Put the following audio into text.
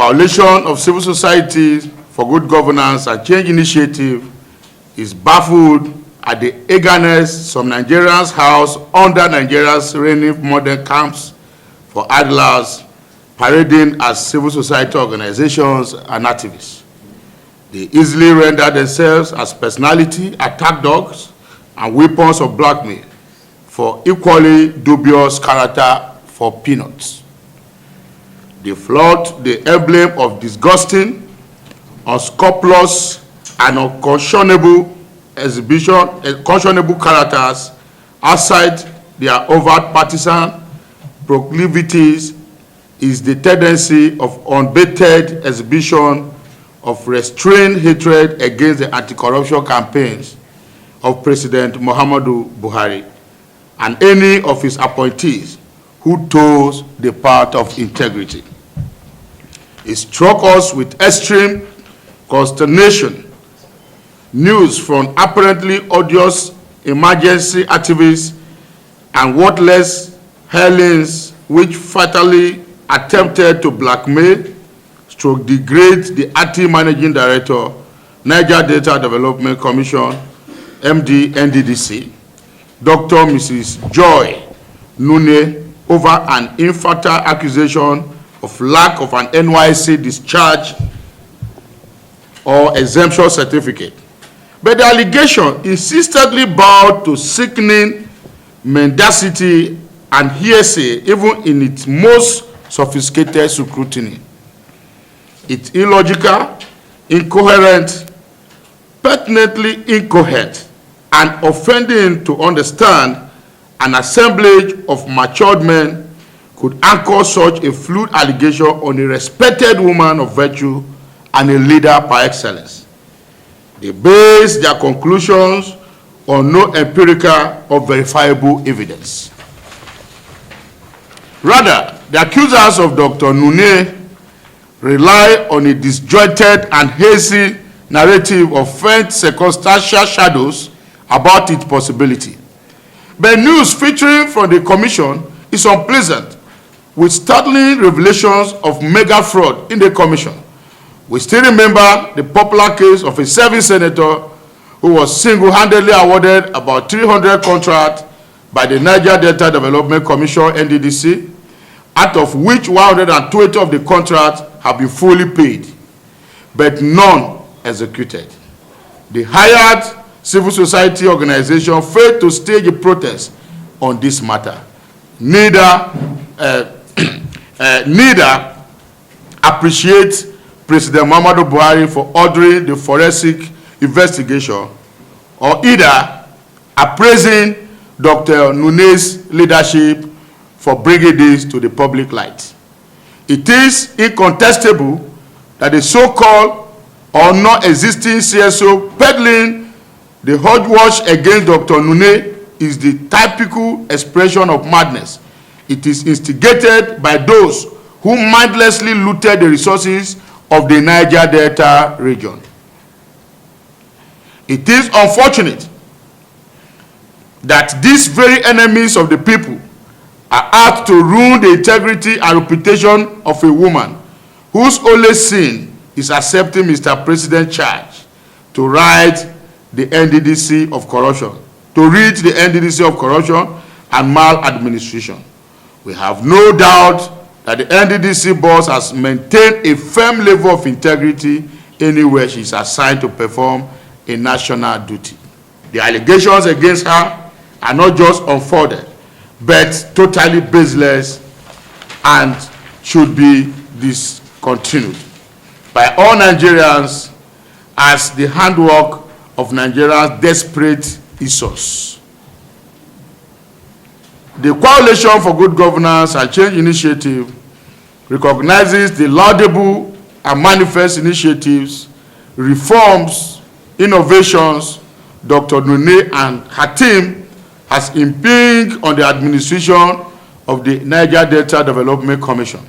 Coalition of Civil Society for Good Governance and Change Initiative is baffled at the eagerness some Nigerians house under Nigeria's reigning modern camps for idlers parading as civil society organizations and activists. They easily render themselves as personality attack dogs and weapons of blackmail for equally dubious character for peanuts. They flout the emblem of disgusting, unscrupulous, and unconscionable characters outside their overt partisan proclivities is the tendency of unabated exhibition of restrained hatred against the anti-corruption campaigns of President Muhammadu Buhari and any of his appointees who toes the path of integrity. It struck us with extreme consternation news from apparently odious emergency activists and worthless hellions which fatally attempted to blackmail, degrade the acting managing director, Niger-Delta Development Commission, NDDC, Dr. Mrs. Joi Nunieh, over an infertile accusation of lack of an NYSC discharge or exemption certificate. But the allegation insistently bowed to sickening mendacity and hearsay, even in its most sophisticated scrutiny. It's illogical, incoherent, pertinently incoherent, and offending to understand an assemblage of matured men could anchor such a fluid allegation on a respected woman of virtue and a leader par excellence. They base their conclusions on no empirical or verifiable evidence. Rather, the accusers of Dr. Nunieh rely on a disjointed and hazy narrative of faint circumstantial shadows about its possibility. But news featuring from the Commission is unpleasant, with startling revelations of mega fraud in the Commission. We still remember the popular case of a serving senator who was single-handedly awarded about 300 contracts by the Niger-Delta Development Commission, NDDC, out of which 120 of the contracts have been fully paid, but none executed. The hired civil society organization failed to stage a protest on this matter. Neither appreciate President Muhammadu Buhari for ordering the forensic investigation, or either appraising Dr. Nunieh's leadership for bringing this to the public light. It is incontestable that the so-called or non-existing CSO peddling the hogwash against Dr. Nunieh is the typical expression of madness. It is instigated by those who mindlessly looted the resources of the Niger-Delta region. It is unfortunate that these very enemies of the people are apt to ruin the integrity and reputation of a woman whose only sin is accepting Mr. President's charge to ride the NDDC of corruption, and maladministration. We have no doubt that the NDDC boss has maintained a firm level of integrity anywhere she is assigned to perform a national duty. The allegations against her are not just unfounded, but totally baseless and should be discontinued by all Nigerians as the handwork of Nigeria's desperate issues. The Coalition for Good Governance and Change Initiative recognizes the laudable and manifest initiatives, reforms, innovations Dr. Nunieh and her team has impinged on the administration of the Niger-Delta Development Commission.